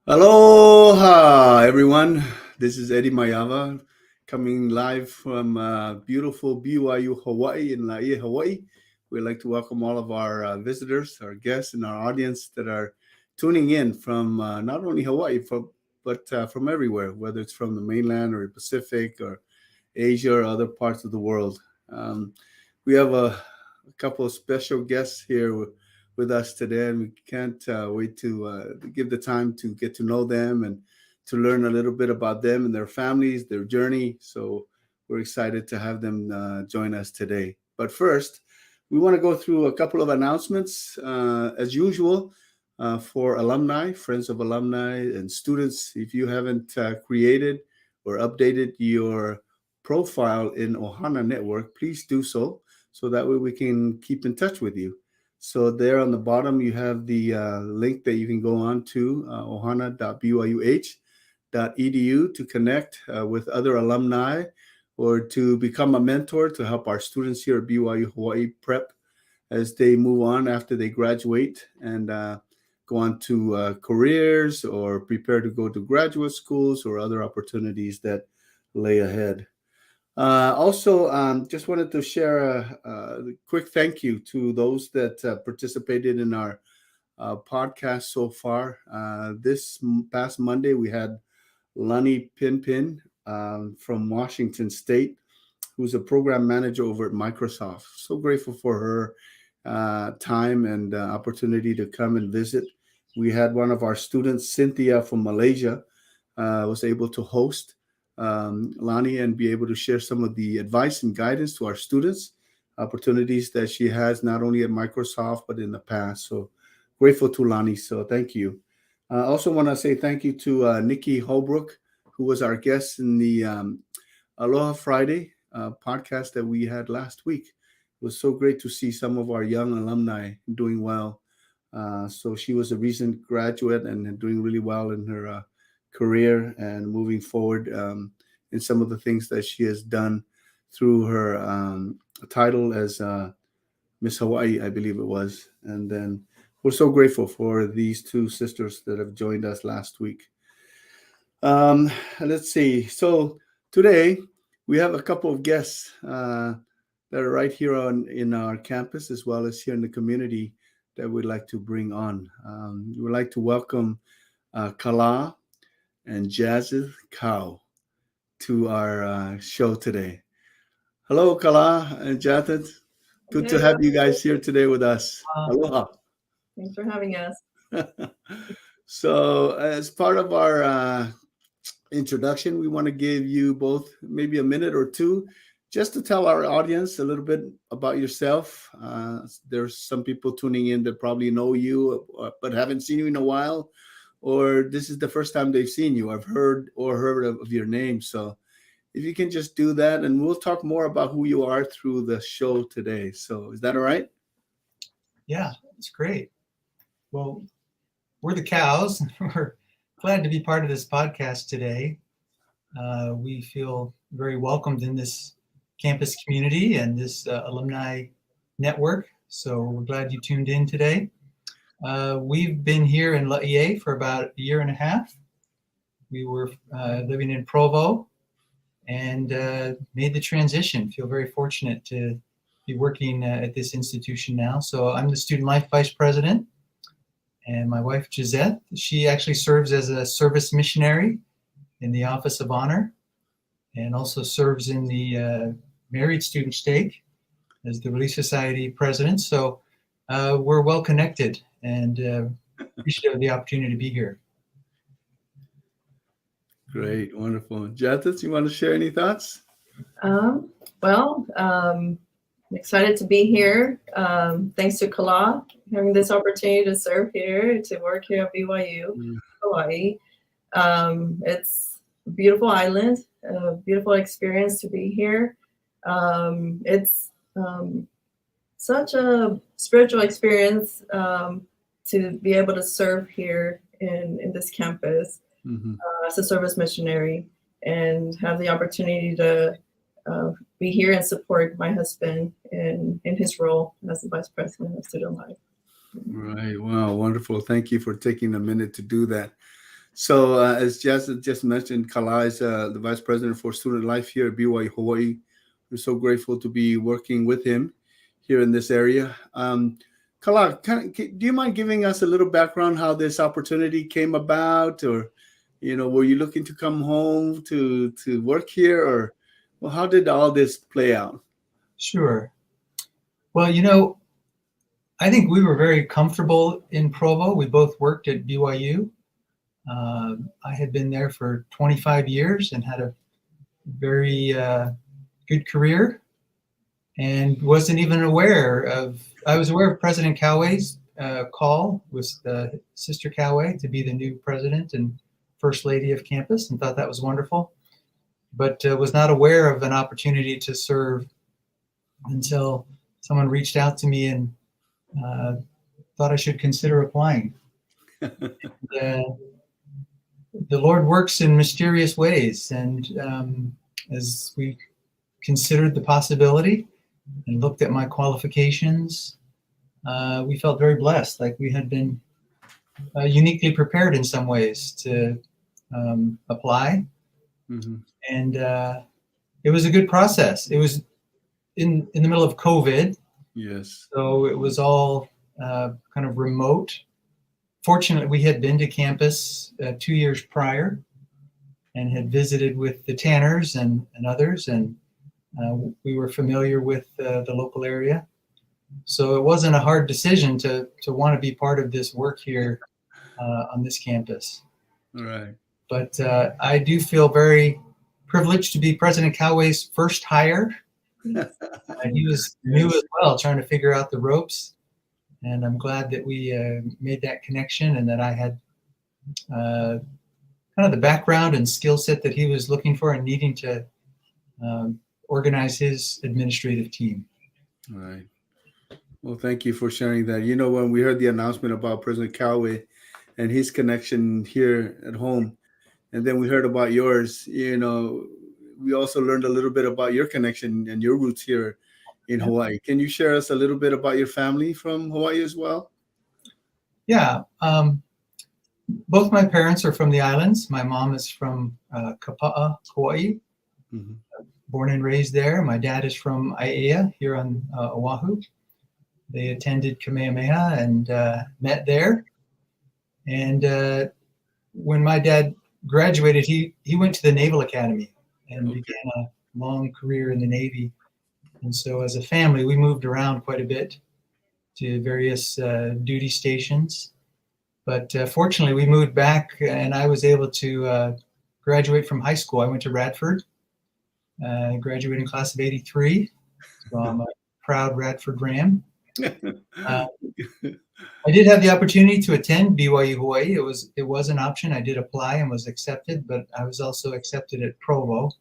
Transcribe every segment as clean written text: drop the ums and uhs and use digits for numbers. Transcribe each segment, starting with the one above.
Aloha, everyone. This is Eddie Mayava coming live from beautiful BYU, Hawaii, in Laie, Hawaii. We'd like to welcome all of our visitors, our guests, and our audience that are tuning in from not only Hawaii, but from everywhere, whether it's from the mainland or Pacific or Asia or other parts of the world. Um, we have a couple of special guests here with us today, and we can't wait to give the time to get to know them and to learn a little bit about them and their families, their journey. So we're excited to have them join us today. But first, we want to go through a couple of announcements, as usual, for alumni, friends of alumni, and students. If you haven't created or updated your profile in Ohana Network, please do so that way we can keep in touch with you. So there on the bottom, you have the link that you can go on to ohana.byuh.edu to connect with other alumni or to become a mentor to help our students here at BYU Hawaii prep as they move on after they graduate and go on to careers or prepare to go to graduate schools or other opportunities that lay ahead. Also, just wanted to share a quick thank you to those that participated in our podcast so far. This past Monday, we had Lani Pinpin from Washington State, who's a program manager over at Microsoft. So grateful for her time and opportunity to come and visit. We had one of our students, Cynthia from Malaysia, was able to host Lani and be able to share some of the advice and guidance to our students, opportunities that she has not only at Microsoft but in the past. So grateful to Lani. So thank you. I also want to say thank you to Nikki Holbrook, who was our guest in the Aloha Friday podcast that we had last week. It was so great to see some of our young alumni doing well. So she was a recent graduate and doing really well in her career and moving forward in some of the things that she has done through her title as Miss Hawaii, I believe it was. And then we're so grateful for these two sisters that have joined us last week. Let's see. So today we have a couple of guests that are right here in our campus as well as here in the community that we'd like to bring on. We would like to welcome Kala and Jazzeth Cow to our show today. Hello, Kala and Jazzeth. Good to have you guys here today with us. Aloha. Thanks for having us. So, as part of our introduction, we want to give you both maybe a minute or two just to tell our audience a little bit about yourself. There's some people tuning in that probably know you but haven't seen you in a while, or this is the first time they've seen you. I've heard of your name. So if you can just do that, and we'll talk more about who you are through the show today. So is that all right? Yeah, it's great. Well, we're the Cows. We're glad to be part of this podcast today. We feel very welcomed in this campus community and this alumni network. So we're glad you tuned in today. We've been here in Laie for about a year and a half. We were living in Provo and made the transition. Feel very fortunate to be working at this institution now. So I'm the Student Life Vice President, and my wife, Jazzeth, she actually serves as a service missionary in the Office of Honor and also serves in the Married Student Stake as the Relief Society president. So we're well connected and appreciative of the opportunity to be here. Great, wonderful. Jazzeth, you want to share any thoughts? I'm excited to be here. Thanks to Kala having this opportunity to serve here, to work here at BYU, Hawaii. It's a beautiful island, a beautiful experience to be here. It's such a spiritual experience to be able to serve here in this campus as a service missionary and have the opportunity to be here and support my husband in his role as the Vice President of Student Life. Right. Wow. Wonderful. Thank you for taking a minute to do that. So, as Jazzeth just mentioned, Kala is the Vice President for Student Life here at BYU Hawaii. We're so grateful to be working with him here in this area. Kala, do you mind giving us a little background how this opportunity came about, or were you looking to come home to work here, or how did all this play out? Sure. Well, I think we were very comfortable in Provo. We both worked at BYU. I had been there for 25 years and had a very good career, and wasn't even I was aware of President Coway's call with Sister Coway to be the new president and first lady of campus, and thought that was wonderful, but was not aware of an opportunity to serve until someone reached out to me and thought I should consider applying. The Lord works in mysterious ways, and as we considered the possibility and looked at my qualifications, we felt very blessed, like we had been uniquely prepared in some ways to apply. Mm-hmm. And it was a good process. It was in the middle of COVID. Yes. So it was all kind of remote. Fortunately, we had been to campus 2 years prior and had visited with the Tanners and others, and we were familiar with the local area. So it wasn't a hard decision to want to be part of this work here on this campus. All right. But I do feel very privileged to be President Coway's first hire. He was new as well, trying to figure out the ropes. And I'm glad that we made that connection, and that I had kind of the background and skill set that he was looking for and needing to organize his administrative team. All right. Well, thank you for sharing that. When we heard the announcement about President Coway and his connection here at home, and then we heard about yours, we also learned a little bit about your connection and your roots here in Hawaii. Can you share us a little bit about your family from Hawaii as well? Yeah. Both my parents are from the islands. My mom is from Kapa'a, Hawaii, mm-hmm. Born and raised there. My dad is from Aiea here on Oahu. They attended Kamehameha and met there. And when my dad graduated, he went to the Naval Academy and began a long career in the Navy. And so as a family, we moved around quite a bit to various duty stations. But fortunately, we moved back, and I was able to graduate from high school. I went to Radford, graduated in class of 83. So I'm a proud Radford Ram. I did have the opportunity to attend BYU Hawaii. It was an option. I did apply and was accepted, but I was also accepted at Provo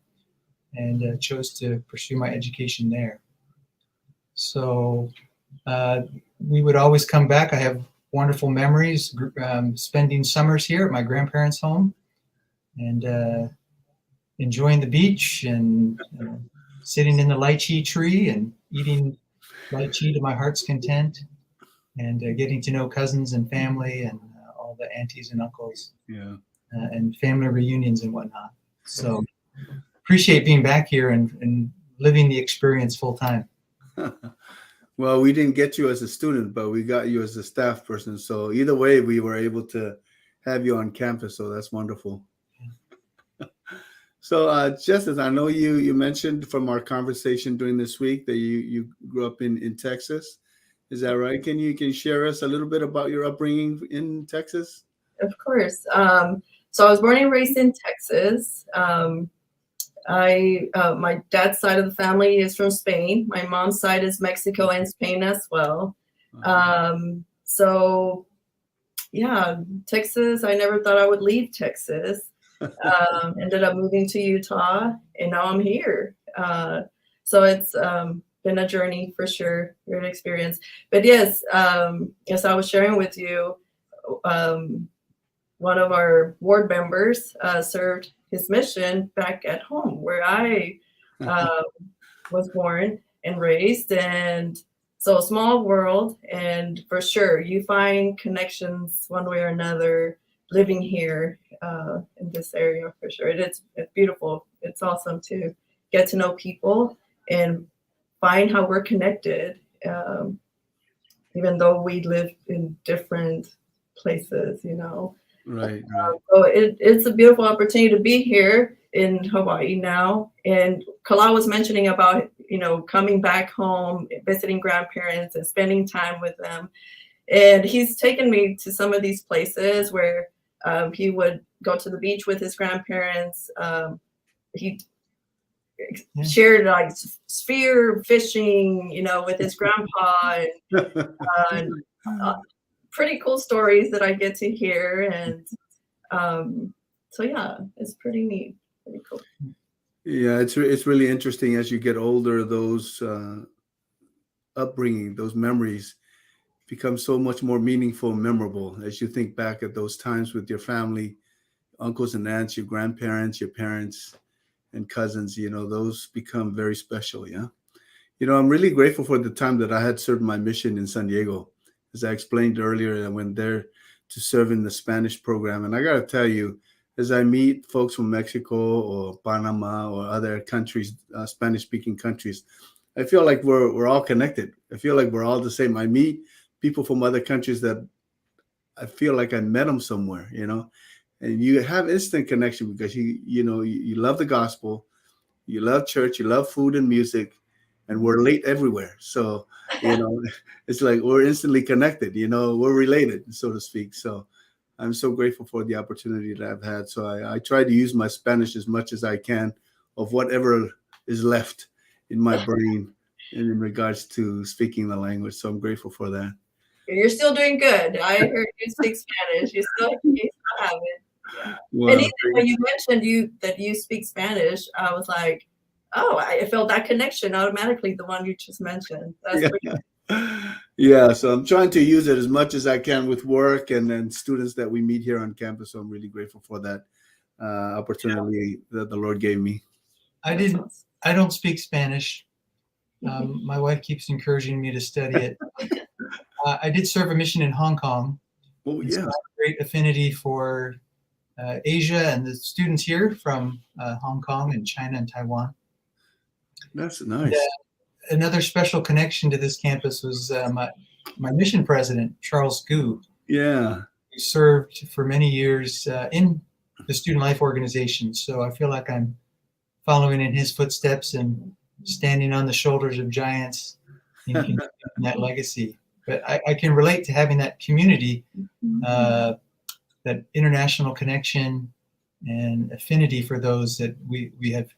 and chose to pursue my education there. So we would always come back. I have wonderful memories spending summers here at my grandparents' home and enjoying the beach and sitting in the lychee tree and eating lychee to my heart's content, and getting to know cousins and family and all the aunties and uncles, and family reunions and whatnot. So appreciate being back here and living the experience full time. Well, we didn't get you as a student, but we got you as a staff person. So either way, we were able to have you on campus. So that's wonderful. So Jazzeth, I know you mentioned from our conversation during this week that you grew up in Texas. Is that right? Can you share us a little bit about your upbringing in Texas? Of course. So I was born and raised in Texas. My dad's side of the family is from Spain. My mom's side is Mexico and Spain as well. So yeah, Texas, I never thought I would leave Texas. Ended up moving to Utah, and now I'm here. So it's been a journey for sure, great experience. But yes, as I was sharing with you, one of our board members served his mission back at home where I was born and raised. And so a small world, and for sure you find connections one way or another living here in this area for sure. It's beautiful. It's awesome to get to know people and find how we're connected, even though we live in different places, Right. So it's a beautiful opportunity to be here in Hawaii now. And Kala was mentioning about, coming back home, visiting grandparents and spending time with them. And he's taken me to some of these places where he would go to the beach with his grandparents. He shared like sphere fishing, with his grandpa, and pretty cool stories that I get to hear. And so yeah, it's pretty neat, pretty cool. Yeah, it's really interesting as you get older. Those upbringing, those memories become so much more meaningful and memorable as you think back at those times with your family, uncles and aunts, your grandparents, your parents, and cousins. Those become very special. Yeah. I'm really grateful for the time that I had served my mission in San Diego. As I explained earlier, I went there to serve in the Spanish program. And I got to tell you, as I meet folks from Mexico or Panama or other countries, Spanish-speaking countries, I feel like we're all connected. I feel like we're all the same. I meet people from other countries that I feel like I met them somewhere, and you have instant connection because you love the gospel, you love church, you love food and music, and we're late everywhere. So, it's like we're instantly connected, we're related, so to speak. So I'm so grateful for the opportunity that I've had. So I try to use my Spanish as much as I can of whatever is left in my brain in regards to speaking the language. So I'm grateful for that. You're still doing good. I heard you speak Spanish. You still have it. Yeah. Well, and even when you mentioned that you speak Spanish, I was like, oh, I felt that connection automatically, the one you just mentioned. That's yeah, so I'm trying to use it as much as I can with work and students that we meet here on campus. So I'm really grateful for that opportunity that the Lord gave me. I don't speak Spanish. My wife keeps encouraging me to study it. I did serve a mission in Hong Kong. Oh, yeah. So I have a great affinity for Asia and the students here from Hong Kong and China and Taiwan. That's nice. Another special connection to this campus was my mission president, Charles Gu. Yeah. He served for many years in the Student Life Organization. So I feel like I'm following in his footsteps and standing on the shoulders of giants in that legacy. But I can relate to having that community, that international connection and affinity for those that we have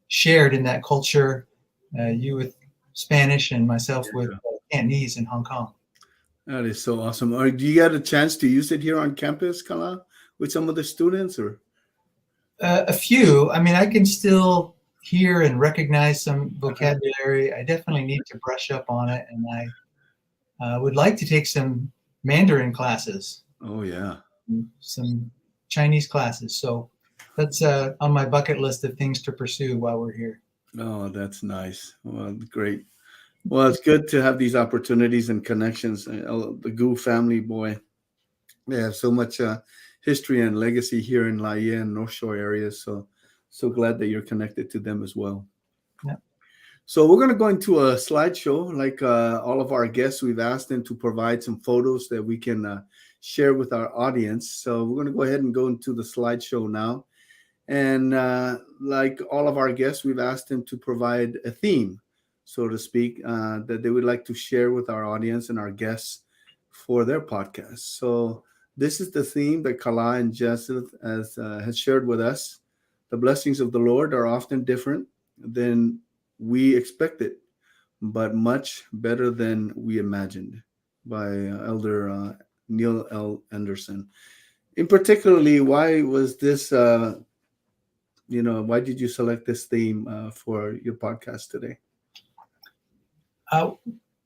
shared in that culture, you with Spanish and myself with Cantonese in Hong Kong. That is so awesome. Do you get a chance to use it here on campus, Kala, with some of the students? Or a few. I mean, I can still hear and recognize some vocabulary. I definitely need to brush up on it, and I would like to take some Mandarin classes. Oh, yeah. Some Chinese classes. So that's on my bucket list of things to pursue while we're here. Oh, that's nice. Well, great. Well, it's good to have these opportunities and connections. The Gu family, boy, they have so much history and legacy here in Laie and North Shore areas. So glad that you're connected to them as well. Yeah. So we're going to go into a slideshow. Like all of our guests, we've asked them to provide some photos that we can share with our audience. So we're going to go ahead and go into the slideshow now. And like all of our guests, we've asked them to provide a theme, so to speak, that they would like to share with our audience and our guests for their podcast. So this is the theme that Kala and Jazzeth has shared with us. The blessings of the Lord are often different than we expected, but much better than we imagined, by Elder Neil L. Anderson. In particularly, why was this why did you select this theme for your podcast today?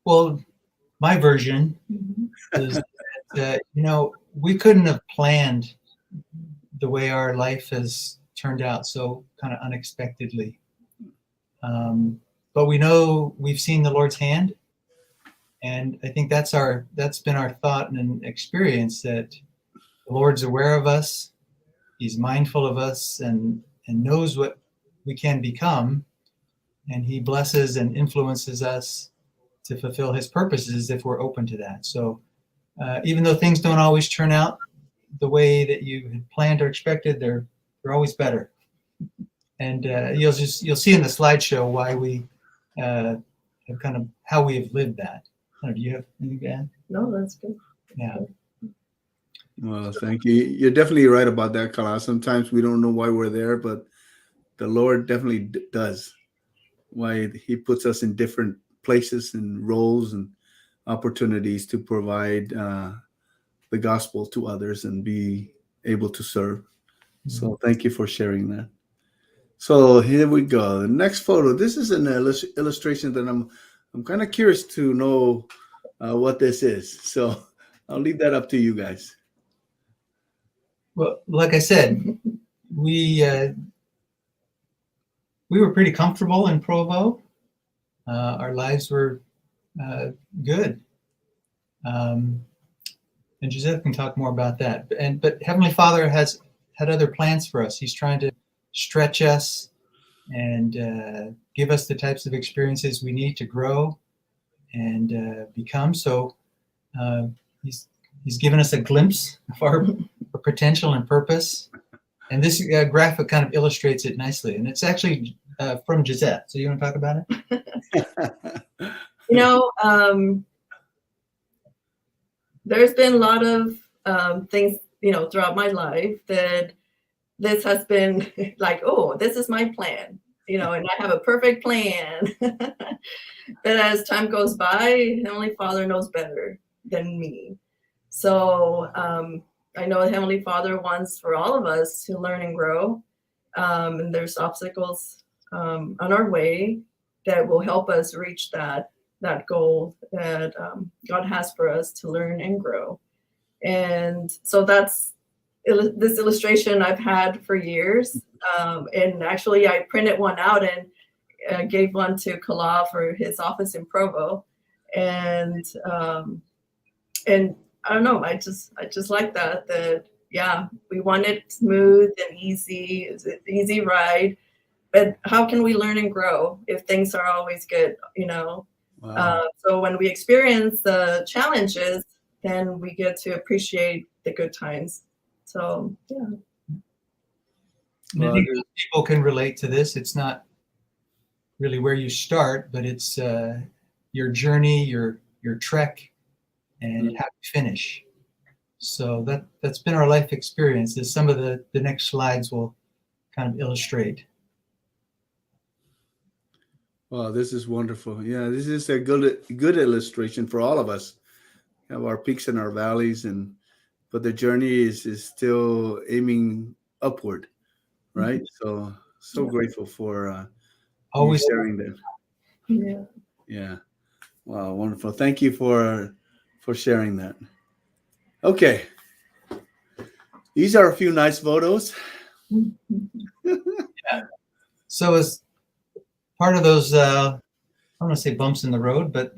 Well, my version is that, we couldn't have planned the way our life has turned out so kind of unexpectedly. But we know we've seen the Lord's hand. And I think that's been our thought and experience, that The Lord's aware of us. He's mindful of us and knows what we can become. And he blesses and influences us to fulfill his purposes if we're open to that. So even though things don't always turn out the way that you had planned or expected, they're always better. And you'll see in the slideshow why we have kind of how we have lived that. Do you have anything to add? No, that's good. Yeah. Well, thank you. You're definitely right about that, Kala. Sometimes we don't know why we're there, but the Lord definitely does. Why he puts us in different places and roles and opportunities to provide the gospel to others and be able to serve. Mm-hmm. So thank you for sharing that. So here we go. The next photo. This is an illustration that I'm kind of curious to know what this is. So I'll leave that up to you guys. Well, like I said, we were pretty comfortable in Provo. Our lives were good. And Jazzeth can talk more about that. But Heavenly Father has had other plans for us. He's trying to stretch us and give us the types of experiences we need to grow and become. So he's given us a glimpse of our potential and purpose. And this graphic kind of illustrates it nicely. And it's actually from Jazzeth. So you want to talk about it? There's been a lot of things, throughout my life that this has been like, oh, this is my plan, and I have a perfect plan. But as time goes by, Heavenly Father knows better than me. So I know Heavenly Father wants for all of us to learn and grow. And there's obstacles on our way that will help us reach that goal that God has for us to learn and grow. And so that's this illustration I've had for years. And actually I printed one out and gave one to Kala for his office in Provo. And I don't know, I just like that, yeah, we want it smooth and easy. It's an easy ride, but how can we learn and grow if things are always good, Wow. So when we experience the challenges, then we get to appreciate the good times. So, yeah. I think people can relate to this. It's not really where you start, but it's your journey, your trek, and how you finish. So that's been our life experience. As some of the next slides will kind of illustrate. Wow, this is wonderful. Yeah, this is a good illustration for all of us. We have our peaks and our valleys, but the journey is still aiming upward, right? So grateful for always sharing that. Yeah. Yeah. Wow, wonderful. Thank you for sharing that. Okay. These are a few nice photos. Yeah. So as part of those, I don't want to say bumps in the road, but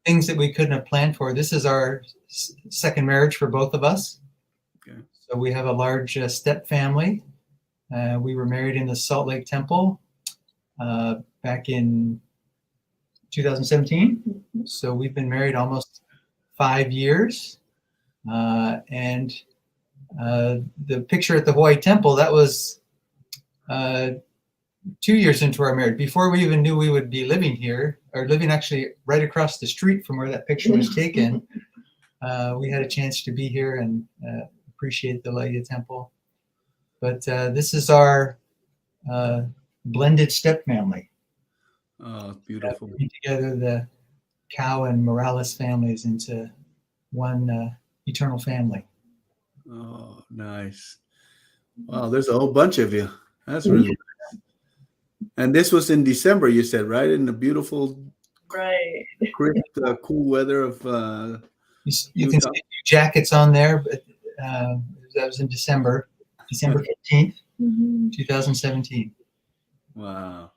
things that we couldn't have planned for. This is our second marriage for both of us. Okay. So we have a large step family. We were married in the Salt Lake Temple back in 2017. So we've been married almost 5 years. And the picture at the Hawaii Temple, that was 2 years into our marriage, before we even knew we would be living here, or living actually right across the street from where that picture was taken. We had a chance to be here and appreciate the Laia Temple. But this is our blended step family. Oh, beautiful. Putting together the Cow and Morales families into one eternal family. Oh, nice. Wow, there's a whole bunch of you. That's really nice. And this was in December, you said, right? In the beautiful, crisp, cool weather of you can see jackets on there, but that was in December 15th, 2017. Wow.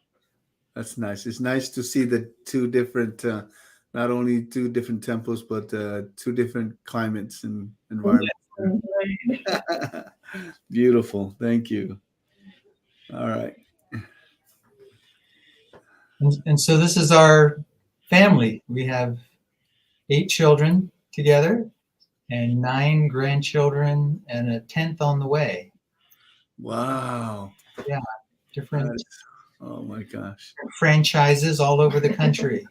That's nice. It's nice to see the two different, not only two different temples, but two different climates and environments. Beautiful. Thank you. All right. And so this is our family. We have 8 children together and 9 grandchildren and a 10th on the way. Wow. Yeah, different Oh my gosh. franchises all over the country.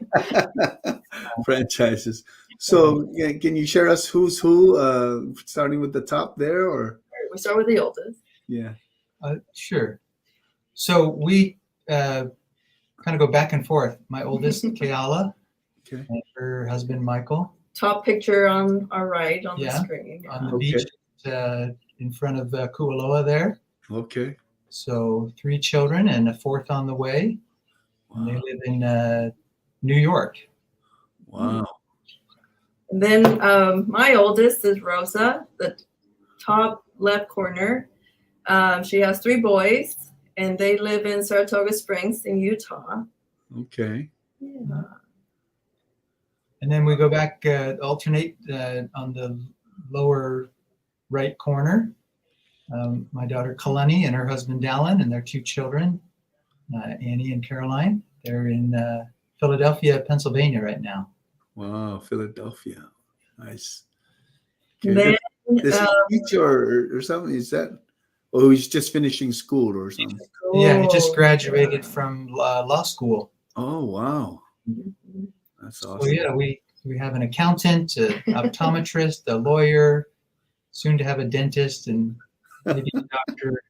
Franchises. So can you share us who's who, starting with the top there, or? We start with the oldest. Yeah. Sure. So we kind of go back and forth. My oldest, Keala, Okay. and her husband, Michael. Top picture on our right on the screen. On the Okay. beach in front of Kualoa there. Okay. So 3 children and a 4th on the way. And they live in New York. Wow. And then my oldest is Rosa, the top left corner. She has 3 boys, and they live in Saratoga Springs in Utah. Okay. Yeah. And then we go back, alternate on the lower right corner. My daughter Kalani and her husband Dallin and their 2 children, Annie and Caroline. They're in Philadelphia, Pennsylvania right now. Wow. Philadelphia. Nice. And Okay. then, This is teacher or something? Is that? Oh, he's just finishing school or something. Yeah, he just graduated from law school. Oh, wow. Mhm. That's So awesome. yeah, we have an accountant, an optometrist, a lawyer, soon to have a dentist, and maybe a doctor,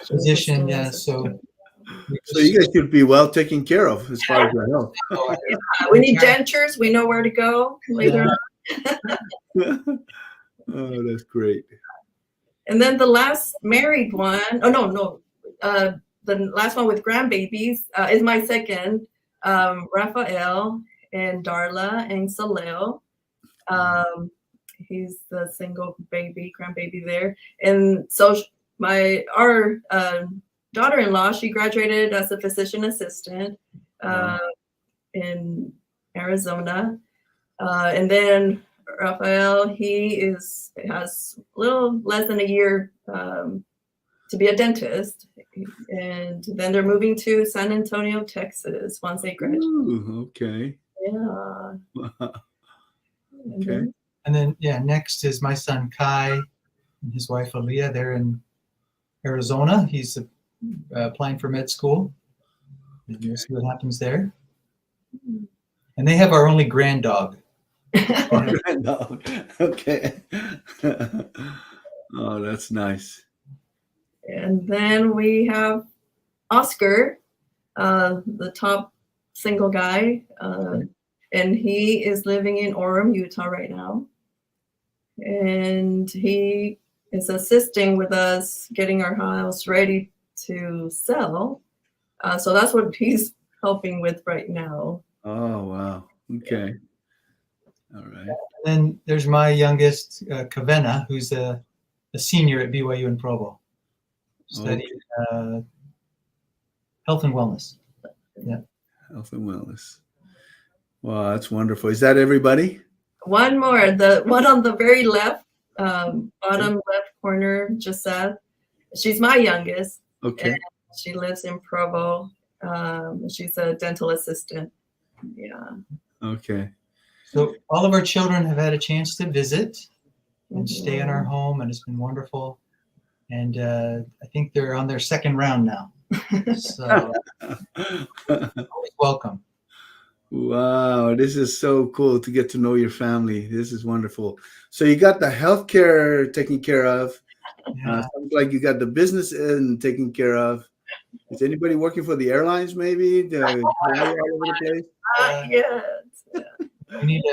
physician. Yeah, so So you guys should be well taken care of as far as your health. We need dentures. We know where to go later on. Oh, that's great. And then the last married one, the last one with grandbabies is my second, Rafael and Darla and Saleo. He's the single grandbaby there. And so our daughter-in-law, she graduated as a physician assistant in Arizona. And then Rafael, he has a little less than a year to be a dentist, and then they're moving to San Antonio, Texas once they graduate. Ooh, okay. Yeah. Okay. And then next is my son Kai and his wife Aaliyah. They're in Arizona. He's applying for med school. And we'll see what happens there. And they have our only grand dog. No. Okay. Oh, that's nice. And then we have Oscar, the top single guy, and he is living in Orem, Utah right now. And he is assisting with us getting our house ready to sell. So that's what he's helping with right now. Oh, wow. Okay. All right. And then there's my youngest, Kavena, who's a senior at BYU in Provo, studying health and wellness. Yeah. Health and wellness. Wow, that's wonderful. Is that everybody? One more, the one on the very left, bottom left corner, Jazzeth. She's my youngest. Okay. And she lives in Provo. She's a dental assistant. Yeah. Okay. So all of our children have had a chance to visit and stay in our home, and it's been wonderful. And I think they're on their second round now. So always welcome. Wow, this is so cool to get to know your family. This is wonderful. So you got the healthcare taken care of. Sounds like you got the business end taken care of. Is anybody working for the airlines? Maybe all over the place. Yes. We need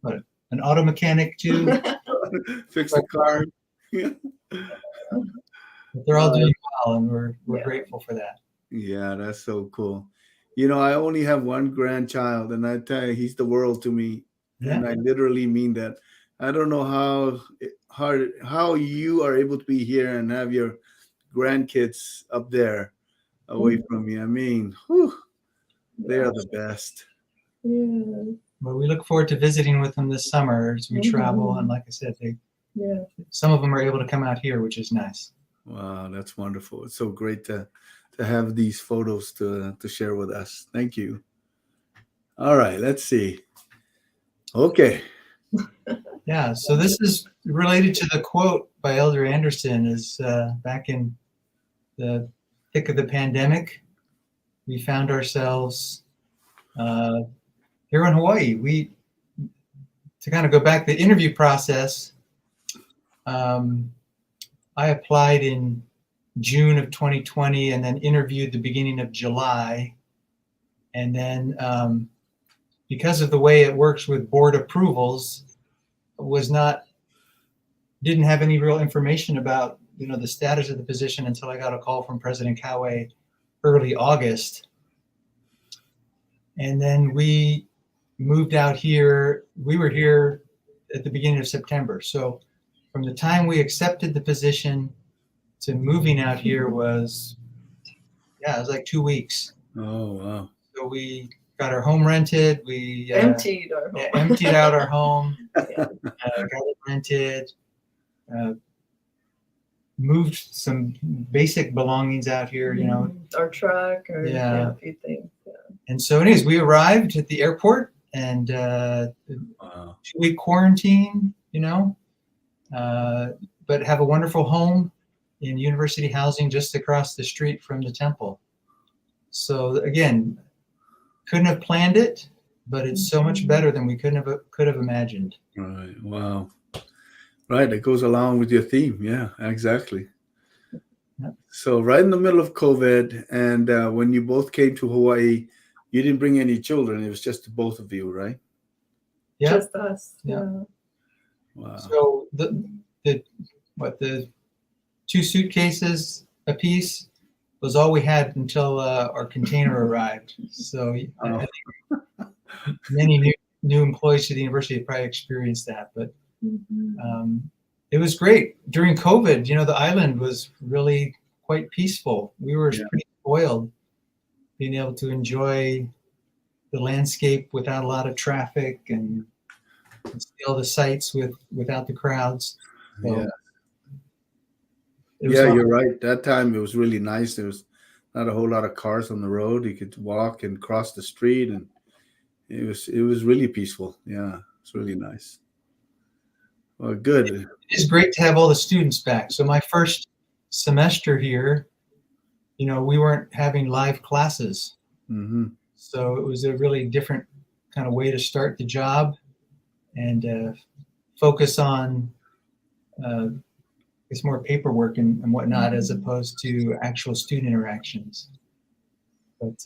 an auto mechanic too. Fix the car. They're all doing well, and we're grateful for that. Yeah, that's so cool. You know, I only have one grandchild, and I tell you, he's the world to me. Yeah. And I literally mean that. I don't know how you are able to be here and have your grandkids up there away from you. I mean, they are the best. Yeah. Well, we look forward to visiting with them this summer as we travel. And like I said, they Yeah. some of them are able to come out here, which is nice. Wow, that's wonderful. It's so great to have these photos to share with us. Thank you. All right, let's see. Okay. Yeah, so this is related to the quote by Elder Anderson. Is back in the thick of the pandemic, we found ourselves here in Hawaii. To kind of go back the interview process, I applied in June of 2020 and then interviewed the beginning of July. And then because of the way it works with board approvals, didn't have any real information about the status of the position until I got a call from President Kawe early August. And then we moved out here. We were here at the beginning of September. So from the time we accepted the position to moving out here was like 2 weeks. Oh, wow. So we got our home rented. We Emptied our home. emptied out our home, Yeah. got it rented, moved some basic belongings out here, Our truck or Yeah. a few things. Yeah. And so anyways, we arrived at the airport and Wow. 2-week quarantine, but have a wonderful home in university housing just across the street from the temple. So again, couldn't have planned it, but it's so much better than we could have imagined. Right. Wow. Right. It goes along with your theme. Yeah, exactly. Yep. So right in the middle of COVID, and when you both came to Hawaii, you didn't bring any children. It was just the both of you, right? Yeah. Just us. Yeah. Yeah. Wow. So the 2 suitcases apiece was all we had until our container arrived. So I think many new employees to the university have probably experienced that, but it was great. During COVID, the island was really quite peaceful. We were pretty spoiled being able to enjoy the landscape without a lot of traffic and see all the sights without the crowds. So Yeah. it was Yeah, fun. you're right. That time it was really nice. There was not a whole lot of cars on the road. You could walk and cross the street, and it was really peaceful. Yeah, it's really nice. Well, good. It is great to have all the students back. So my first semester here, we weren't having live classes. Mm-hmm. So it was a really different kind of way to start the job and focus on it's more paperwork and whatnot as opposed to actual student interactions. But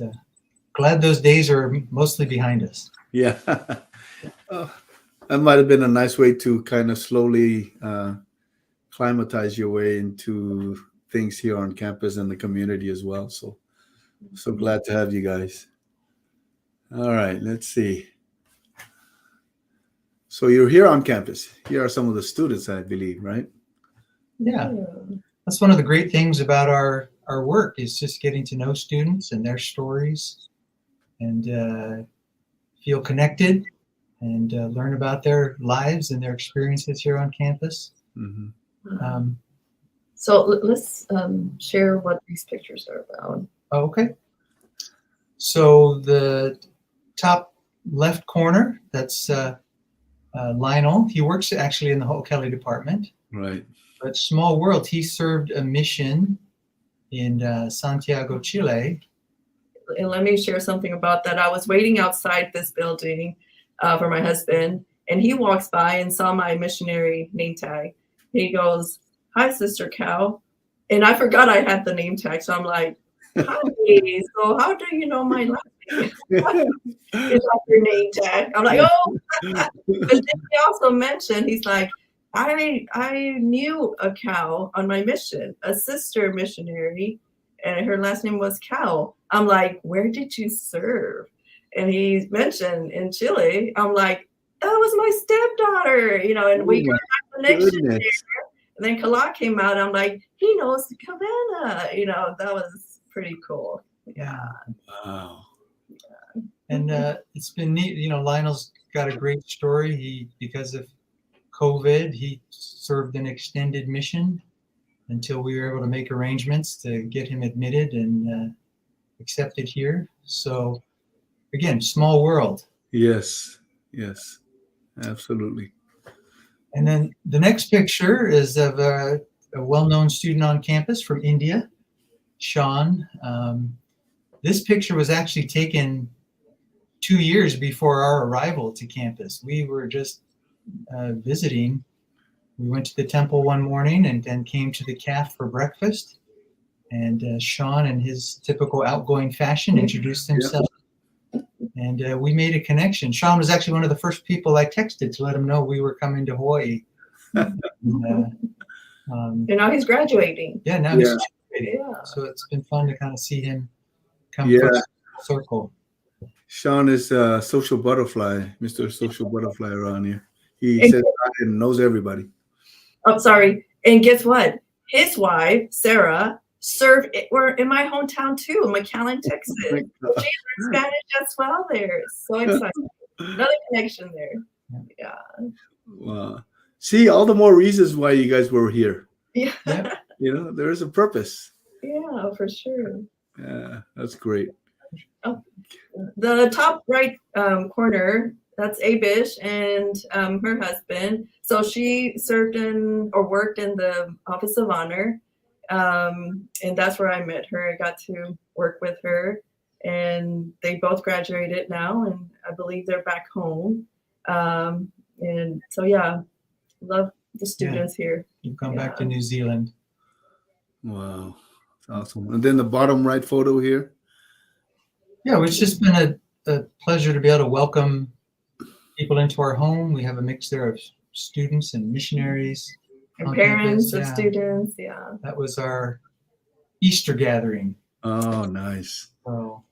glad those days are mostly behind us. Yeah. That might have been a nice way to kind of slowly climatize your way into things here on campus and the community as well. So glad to have you guys. All right, let's see. So you're here on campus. Here are some of the students, I believe, right? Yeah. That's one of the great things about our work is just getting to know students and their stories and feel connected and learn about their lives and their experiences here on campus. Mm-hmm. So let's share what these pictures are about. Okay. So the top left corner, that's Lionel. He works actually in the okele department. Right. But small world, he served a mission in Santiago, Chile. And let me share something about that. I was waiting outside this building for my husband, and he walks by and saw my missionary name tag. He goes, "Hi, Sister Cal." And I forgot I had the name tag. So I'm like, "Hi, so how do you know my last name?" It's like your name tag. I'm like, "Oh." But then he also mentioned, he's like, I knew a Cal on my mission, a sister missionary, and her last name was Cal. I'm like, "Where did you serve?" And he mentioned in Chile. I'm like, "That was my stepdaughter," and we got that connection there. And then Kala came out. I'm like, "He knows the Kavana." That was pretty cool. Yeah. Wow. Yeah. And it's been neat. Lionel's got a great story. He, because of COVID, he served an extended mission until we were able to make arrangements to get him admitted and accepted here. So again, small world. Yes, absolutely. And then the next picture is of a well-known student on campus from India, Sean. This picture was actually taken 2 years before our arrival to campus. We were just visiting. We went to the temple one morning and then came to the caf for breakfast. And Sean, in his typical outgoing fashion, introduced himself. And we made a connection. Sean was actually one of the first people I texted to let him know we were coming to Hawaii. And now he's graduating. Yeah, now he's graduating. Yeah. So it's been fun to kind of see him come full circle. Sean is a social butterfly, Mr. Social Butterfly around here. He says hi and knows everybody. Oh, sorry. And guess what? His wife, Sarah, we're in my hometown too, McAllen, Texas. She learned Spanish as well there. So excited. Another connection there. Yeah. Wow. See, all the more reasons why you guys were here. Yeah. There is a purpose. Yeah, for sure. Yeah, that's great. Oh, the top right corner, that's Abish and her husband. So she served worked in the Office of Honor. And that's where I met her. I got to work with her, and they both graduated now, and I believe they're back home. And so, love the students here. You've come back to New Zealand. Wow, that's awesome. And then the bottom right photo here. Yeah, it's just been a pleasure to be able to welcome people into our home. We have a mix there of students and missionaries. And parents of students, That was our Easter gathering. Oh, nice. So,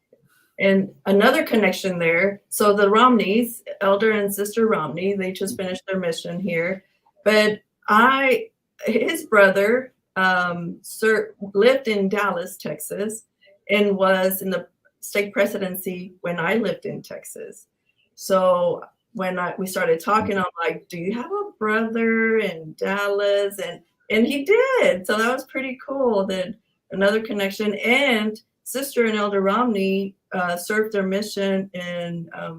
and another connection there. So the Romneys, Elder and Sister Romney, they just finished their mission here. But his brother lived in Dallas, Texas, and was in the state presidency when I lived in Texas. So when we started talking, I'm like, do you have a brother in Dallas? And he did. So that was pretty cool. That another connection. And Sister and Elder Romney served their mission in, I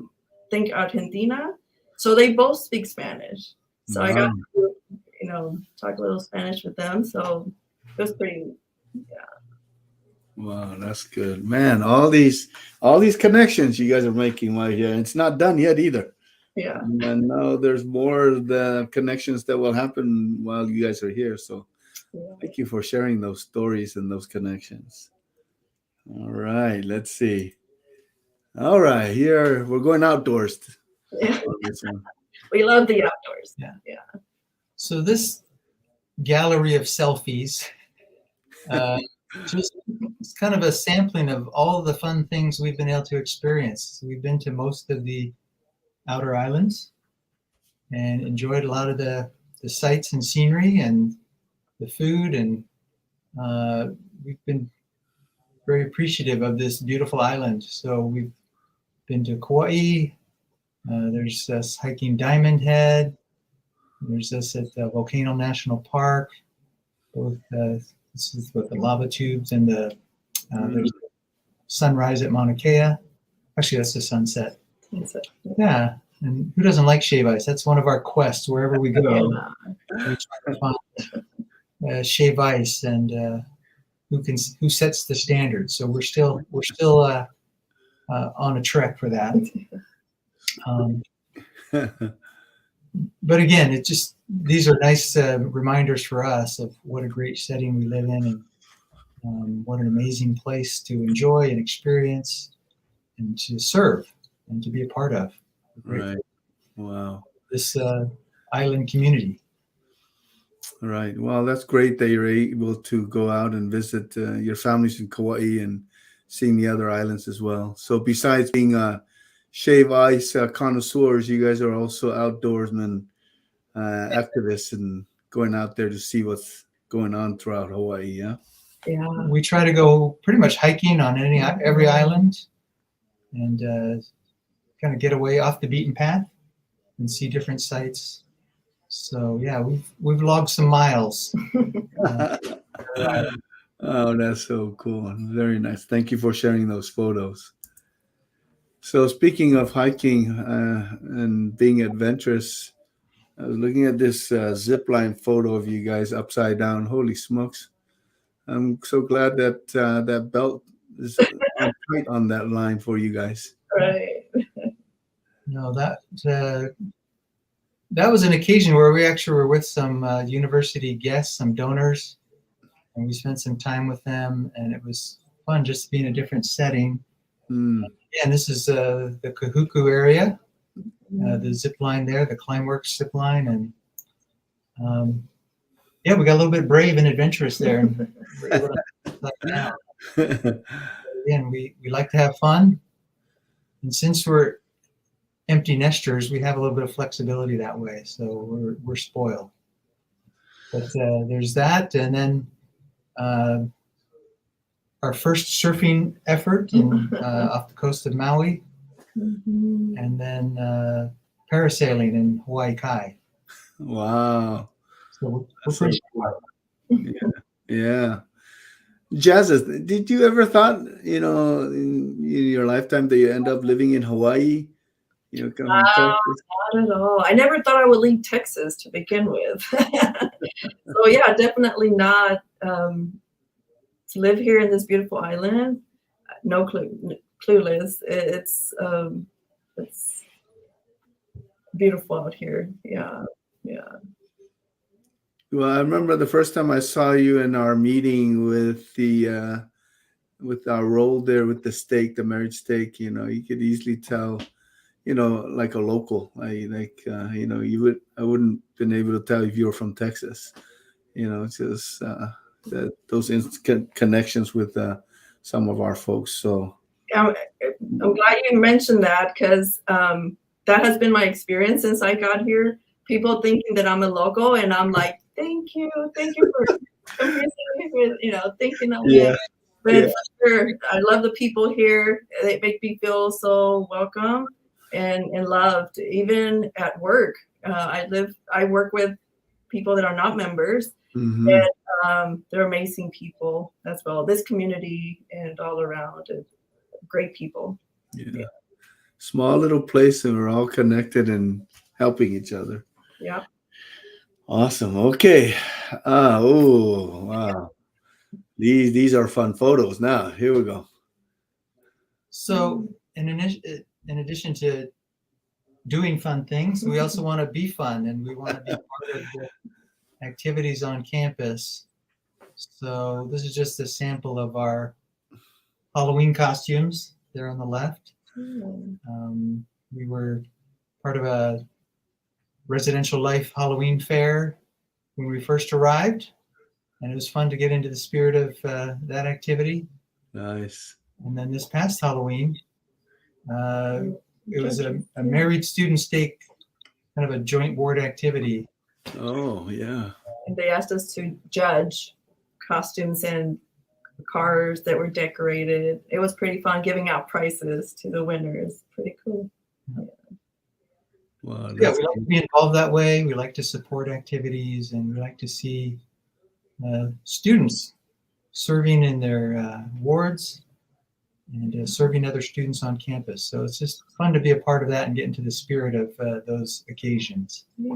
think, Argentina. So they both speak Spanish. So I got to, talk a little Spanish with them. So it was pretty, Wow, that's good, man. All these connections you guys are making while here. It's not done yet either. Yeah. And now there's more the connections that will happen while you guys are here. So thank you for sharing those stories and those connections. All right, let's see. All right, here we're going outdoors. Yeah. We love the outdoors. Yeah. So this gallery of selfies, just it's kind of a sampling of all the fun things we've been able to experience. We've been to most of the outer islands and enjoyed a lot of the sights and scenery and the food, and we've been very appreciative of this beautiful island. So we've been to Kauai. There's us hiking Diamond Head. There's us at the Volcano National Park. Both this is with the lava tubes and there's sunrise at Mauna Kea. Actually, that's the sunset. Yeah, and who doesn't like shave ice? That's one of our quests wherever we go. We try to find shave ice and who sets the standard. So we're still on a trek for that. But again, these are nice reminders for us of what a great setting we live in, and what an amazing place to enjoy and experience and to serve and to be a part of. Right. Wow. This island community. All right. Well, that's great that you're able to go out and visit your families in Kauai and seeing the other islands as well. So besides being shave ice connoisseurs, you guys are also outdoorsmen, activists, and going out there to see what's going on throughout Hawaii. Yeah. We try to go pretty much hiking on every island, and kind of get away off the beaten path and see different sights. So yeah, we've logged some miles. Oh, that's so cool. Very nice. Thank you for sharing those photos. So speaking of hiking and being adventurous, I was looking at this zip line photo of you guys upside down. Holy smokes. I'm so glad that that belt is on tight on that line for you guys. Right. No, that was an occasion where we actually were with some university guests, some donors, and we spent some time with them, and it was fun just to be in a different setting. Mm. And this is the Kahuku area, the zip line there, the Climeworks zip line, and yeah, we got a little bit brave and adventurous there. And we're able to let down. Again, we like to have fun, and since we're empty nesters, we have a little bit of flexibility that way, so we're spoiled. But there's that, and then our first surfing effort off the coast of Maui, and then parasailing in Hawaii Kai. Wow. So we're pretty spoiled. Yeah. Jazzeth, did you ever thought, in your lifetime that you end up living in Hawaii? Come from Texas? Not at all. I never thought I would leave Texas to begin with. So yeah, definitely not. To live here in this beautiful island, no clueless. It's beautiful out here. Yeah. Well, I remember the first time I saw you in our meeting with the with our role there with the steak, the marriage steak. You could easily tell, like a local. I wouldn't been able to tell if you were from Texas. Just those connections with some of our folks. So I'm glad you mentioned that, because that has been my experience since I got here. People thinking that I'm a local, and I'm like, thank you for confusing me with, thinking I'm But sure, I love the people here. They make me feel so welcome and loved. Even at work, I work with people that are not members, and they're amazing people as well. This community and all around, great people. Yeah. Small little place, and we're all connected and helping each other. Yeah. Awesome. Okay. Oh, wow. These are fun photos. Now, here we go. So, in addition to doing fun things, we also want to be fun, and we want to be part of the activities on campus. So, this is just a sample of our Halloween costumes there on the left. We were part of a residential life Halloween fair when we first arrived, and it was fun to get into the spirit of that activity. Nice. And then this past Halloween, it was a married student steak, kind of a joint board activity. Oh, yeah. And they asked us to judge costumes and cars that were decorated. It was pretty fun, giving out prizes to the winners. Pretty cool. Wow, yeah, we like to be involved that way. We like to support activities, and we like to see students serving in their wards and serving other students on campus. So it's just fun to be a part of that and get into the spirit of those occasions. Yeah.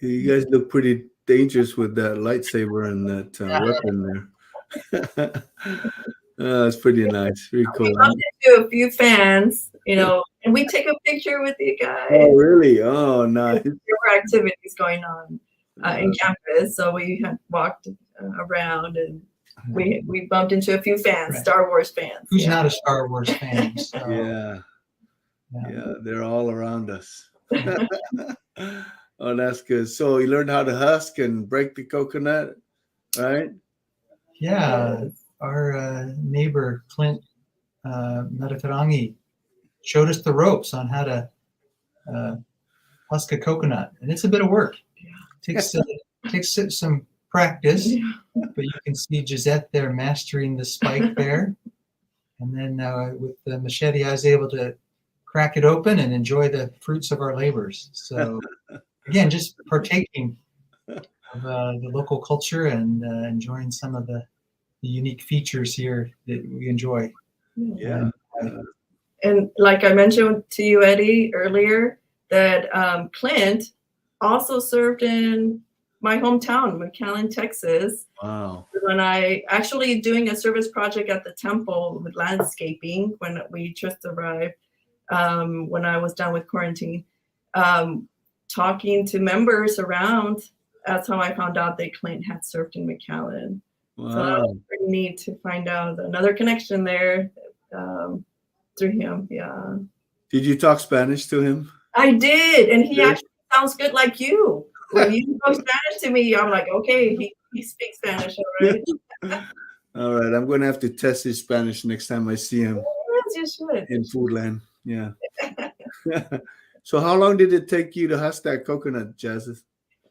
You guys look pretty dangerous with that lightsaber and that weapon there. It's pretty nice. Pretty cool. We bumped into a few fans, and we take a picture with you guys. Oh, really? Oh, nice. There were activities going on in campus, so we had walked around, and we bumped into a few fans, right. Star Wars fans. Who's not a Star Wars fan? So. Yeah, they're all around us. Oh, that's good. So you learned how to husk and break the coconut, right? Yeah, our neighbor Clint Matafarangi showed us the ropes on how to husk a coconut, and it's a bit of work. Yeah. Takes some practice, but you can see Jazzeth there mastering the spike there, and then with the machete, I was able to crack it open and enjoy the fruits of our labors. So again, just partaking of the local culture and enjoying some of the unique features here that we enjoy. Yeah. And like I mentioned to you, Eddie, earlier, that Clint also served in my hometown, McAllen, Texas. Wow. When I actually doing a service project at the temple with landscaping when we just arrived, when I was done with quarantine, talking to members around, that's how I found out that Clint had served in McAllen. Wow. So that was pretty neat to find out another connection there through him. Yeah. Did you talk Spanish to him? I did, and he Good. actually sounds good like you. When you spoke Spanish to me, I'm like, okay, he speaks Spanish, all right? All right, I'm going to have to test his Spanish next time I see him Yes, you should. in Foodland. Yeah. So how long did it take you to husk that coconut, Jazzeth?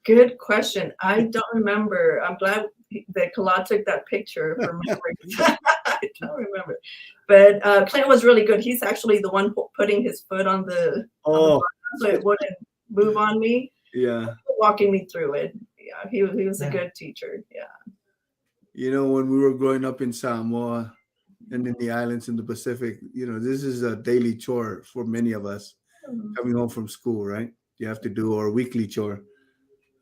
Good question. I don't remember. I'm glad that Kala took that picture for memories. I don't remember. But Clint was really good. He's actually the one putting his foot on the bottom so it wouldn't move on me. Yeah. Walking me through it. Yeah, he was a good teacher. Yeah. You know, when we were growing up in Samoa and in the islands in the Pacific, you know, this is a daily chore for many of us coming home from school, right? You have to do our weekly chore.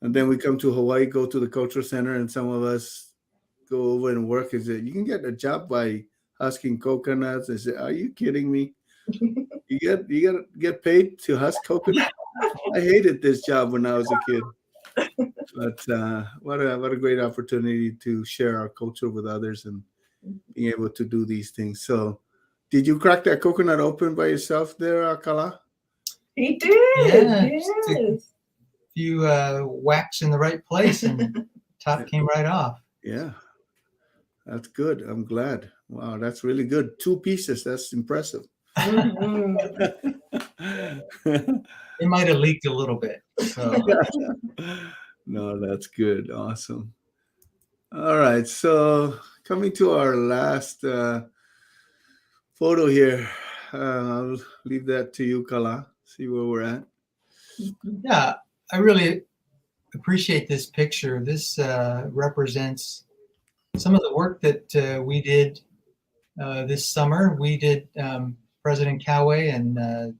And then we come to Hawaii, go to the cultural center, and some of us go over and work. And say, you can get a job by husking coconuts. I said, are you kidding me? You get paid to husk coconut? I hated this job when I was a kid. But what a great opportunity to share our culture with others and being able to do these things. So did you crack that coconut open by yourself there, Kala? He did. Yeah. Yes. You wax in the right place and top came right off. Yeah, that's good. I'm glad. Wow, that's really good. 2 pieces. That's impressive. It might have leaked a little bit. So. No, that's good. Awesome. All right. So coming to our last photo here, I'll leave that to you, Kala. See where we're at. Yeah, I really appreciate this picture. This represents some of the work that we did this summer. We did President Coway and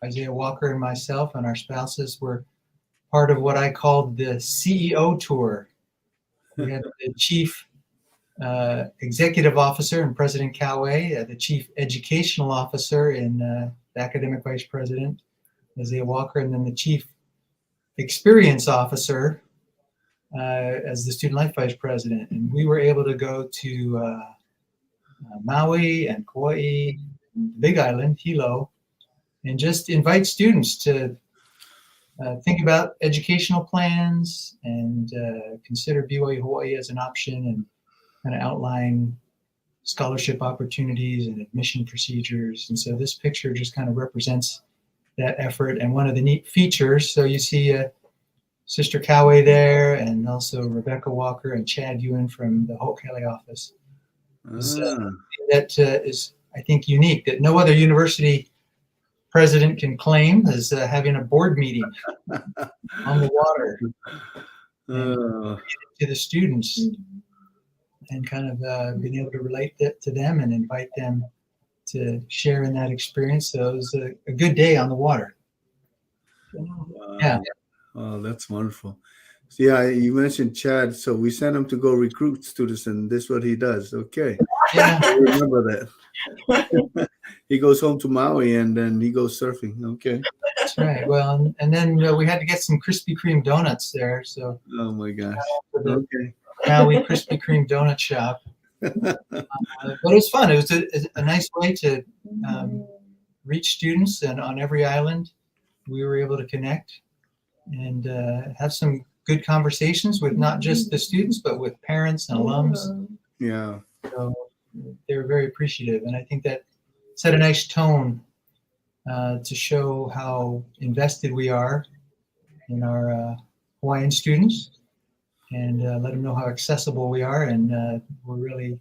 Isaiah Walker and myself and our spouses were part of what I called the CEO tour. We had the chief executive officer in President Coway, the chief educational officer in the academic vice president, Isaiah Walker, and then the chief experience officer as the student life vice president. And we were able to go to Maui and Kauai, Big Island, Hilo, and just invite students to think about educational plans and consider BYU Hawaii as an option and kind of outline scholarship opportunities and admission procedures. And so this picture just kind of represents that effort. And one of the neat features, so you see Sister Coway there and also Rebecca Walker and Chad Ewan from the okele office. That is, I think, unique that no other university president can claim as having a board meeting on the water to the students and kind of being able to relate that to them and invite them to share in that experience. So it was a good day on the water. Yeah. Oh, that's wonderful. So yeah, you mentioned Chad. So we sent him to go recruit students, and this is what he does. Okay. Yeah. I remember that. He goes home to Maui and then he goes surfing. Okay. That's right. Well, and then we had to get some Krispy Kreme donuts there. So. Oh my gosh. Okay. Maui Krispy Kreme donut shop. But it was fun. It was a nice way to reach students, and on every island, we were able to connect and have some good conversations with not just the students, but with parents and alums. Yeah. So they were very appreciative, and I think that set a nice tone to show how invested we are in our Hawaiian students, and let them know how accessible we are, and we're really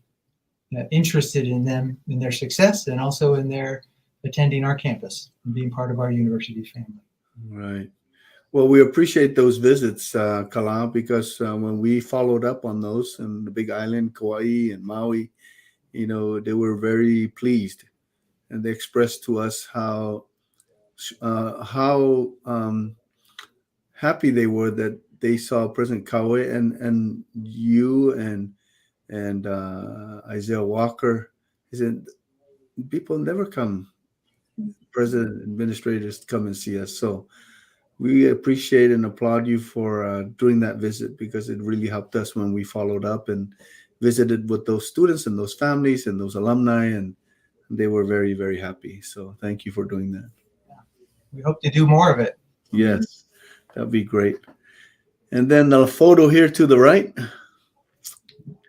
interested in them, in their success, and also in their attending our campus and being part of our university family. Right. Well, we appreciate those visits, Kala, because when we followed up on those in the Big Island, Kauai and Maui, they were very pleased, and they expressed to us how happy they were that they saw President Kawe and you and Isaiah Walker. He said people never come, president administrators come and see us. So we appreciate and applaud you for doing that visit, because it really helped us when we followed up and visited with those students and those families and those alumni, and they were very, very happy. So thank you for doing that. We hope to do more of it. Yes, that'd be great. And then the photo here to the right.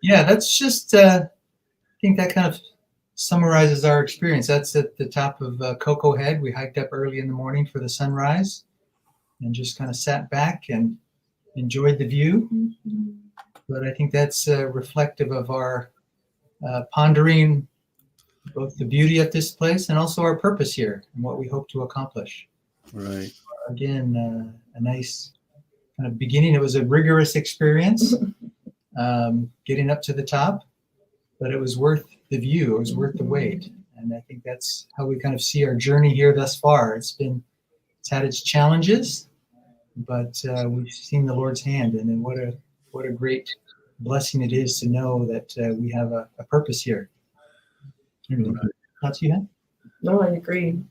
Yeah, that's just, I think that kind of summarizes our experience. That's at the top of Cocoa Head. We hiked up early in the morning for the sunrise and just kind of sat back and enjoyed the view. But I think that's reflective of our pondering both the beauty of this place and also our purpose here and what we hope to accomplish. Right. Again, a nice kind of beginning. It was a rigorous experience getting up to the top, but it was worth the view. It was worth the wait. And I think that's how we kind of see our journey here thus far. It's had its challenges, but we've seen the Lord's hand, and then what a great blessing it is to know that we have a purpose here. Thoughts you had? No, I agree.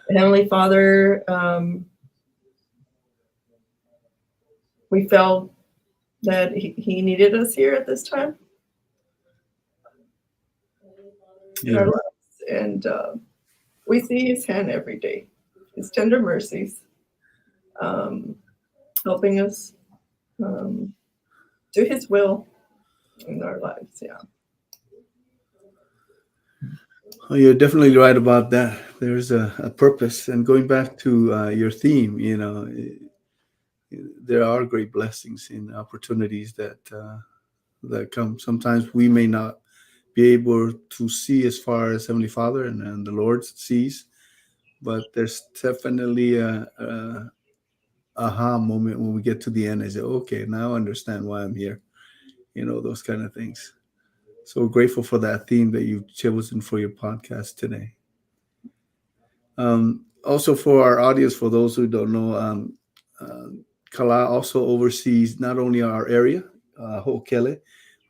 Heavenly Father, we felt that he needed us here at this time in our lives, and we see his hand every day, his tender mercies, helping us do his will in our lives. Yeah. Oh, you're definitely right about that. There's a purpose, and going back to your theme, there are great blessings and opportunities that come. Sometimes we may not be able to see as far as Heavenly Father and the Lord sees, but there's definitely a aha moment when we get to the end. I say, okay, now I understand why I'm here. Those kind of things. So we're grateful for that theme that you've chosen for your podcast today. Also, for our audience, for those who don't know, Kala also oversees not only our area, Ho'okele,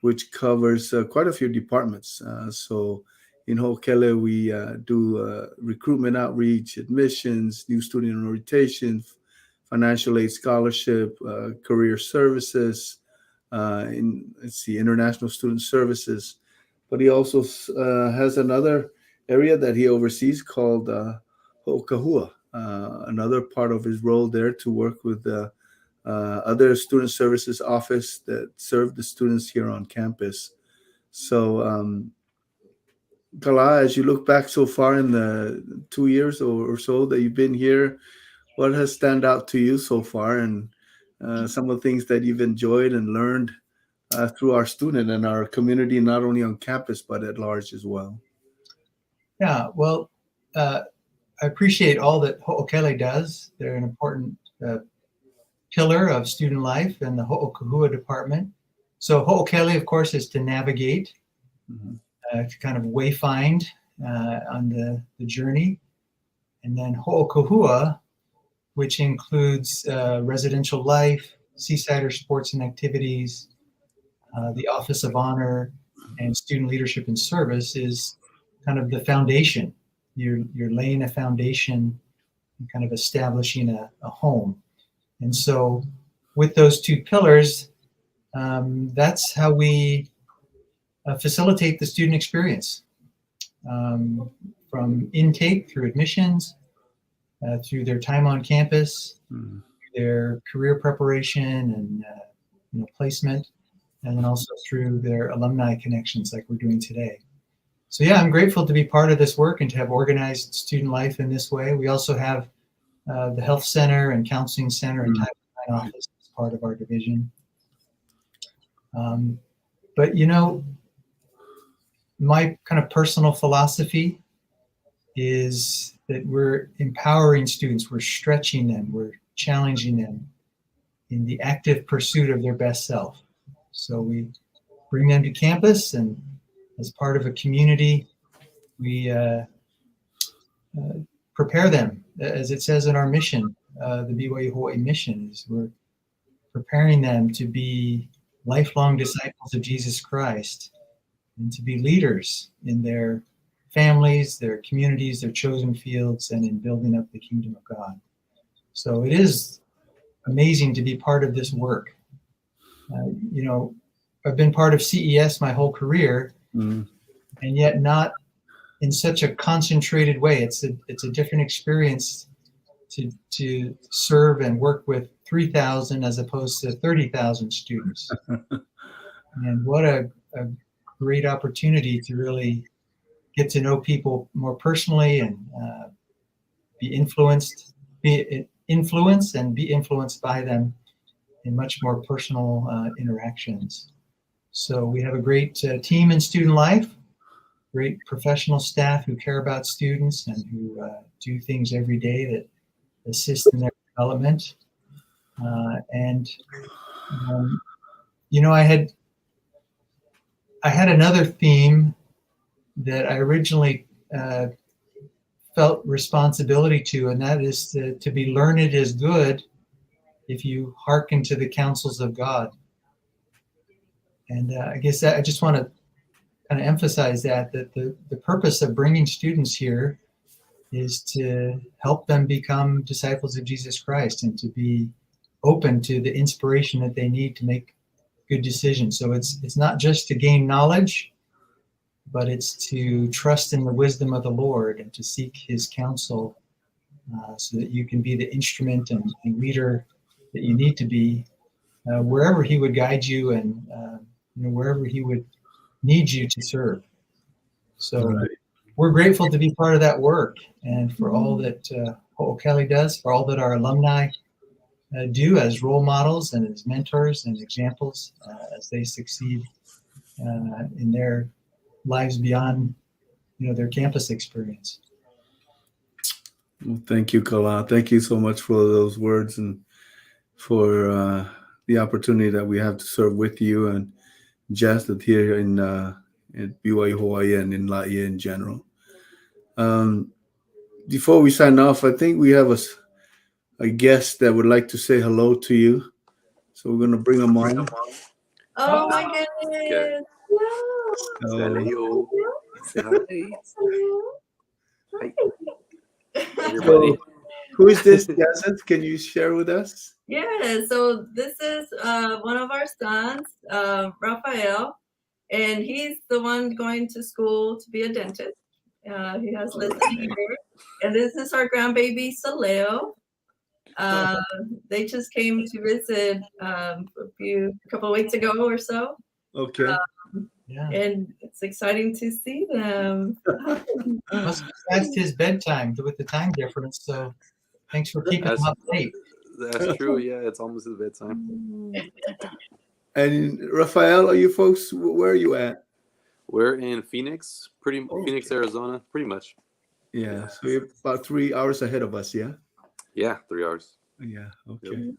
which covers quite a few departments. So in Ho'okele, we do recruitment outreach, admissions, new student orientation, financial aid scholarship, career services, international student services. But he also has another area that he oversees called okahua, another part of his role there to work with the other student services office that serve the students here on campus. So, Kala, as you look back so far in the 2 years or so that you've been here, what has stand out to you so far, and some of the things that you've enjoyed and learned through our student and our community, not only on campus, but at large as well? Yeah, well, I appreciate all that Ho'okele does. They're an important pillar of student life in the Ho'okahua department. So Ho'okele, of course, is to navigate, to kind of wayfind on the journey. And then Ho'okahua, which includes residential life, seasider sports and activities, the Office of Honor, and student leadership and service, is kind of the foundation. You're laying a foundation and kind of establishing a home. And so with those two pillars, that's how we facilitate the student experience, from intake through admissions, through their time on campus, their career preparation and placement, and then also through their alumni connections like we're doing today. So yeah, I'm grateful to be part of this work and to have organized student life in this way. We also have the Health Center and Counseling Center and Title IX office as part of our division. But my kind of personal philosophy is that we're empowering students, we're stretching them, we're challenging them in the active pursuit of their best self. So we bring them to campus, and as part of a community, we prepare them, as it says in our mission, the BYU Hawaii mission, is we're preparing them to be lifelong disciples of Jesus Christ and to be leaders in their families, their communities, their chosen fields, and in building up the kingdom of God. So it is amazing to be part of this work. I've been part of CES my whole career, and yet not in such a concentrated way. It's a different experience to serve and work with 3,000 as opposed to 30,000 students. And what a great opportunity to really get to know people more personally and be influenced and be influenced by them in much more personal interactions. So we have a great team in student life, great professional staff who care about students and who do things every day that assist in their development. I had another theme that I originally felt responsibility to, and that is to be learned is good if you hearken to the counsels of God. And I guess I just want to kind of emphasize that the purpose of bringing students here is to help them become disciples of Jesus Christ and to be open to the inspiration that they need to make good decisions. So it's not just to gain knowledge, but it's to trust in the wisdom of the Lord and to seek his counsel so that you can be the instrument and leader that you need to be wherever he would guide you and wherever he would need you to serve. So we're grateful to be part of that work and for all that okele does, for all that our alumni do as role models and as mentors and examples as they succeed in their lives beyond their campus experience. Well, thank you, Kala. Thank you so much for those words and for the opportunity that we have to serve with you and Jazzeth here in BYU Hawaii and in Laie in general. Before we sign off, I think we have a guest that would like to say hello to you. So we're going to bring them on. Oh my goodness. Hello. Say hi. Everybody. So, who is this, Jazzeth? Can you share with us? Yeah, so this is one of our sons, Rafael, and he's the one going to school to be a dentist. He has listened here. And this is our grandbaby, Saleo. They just came to visit a couple of weeks ago or so. Okay. Yeah. And it's exciting to see them. Must have past his bedtime with the time difference, so thanks for keeping him up late. That's true. Yeah, it's almost his bedtime. And Rafael, are you folks? Where are you at? We're in Phoenix, Phoenix, Arizona, pretty much. Yeah, so you're about 3 hours ahead of us. Yeah. Yeah, 3 hours. Yeah. Okay. Yep.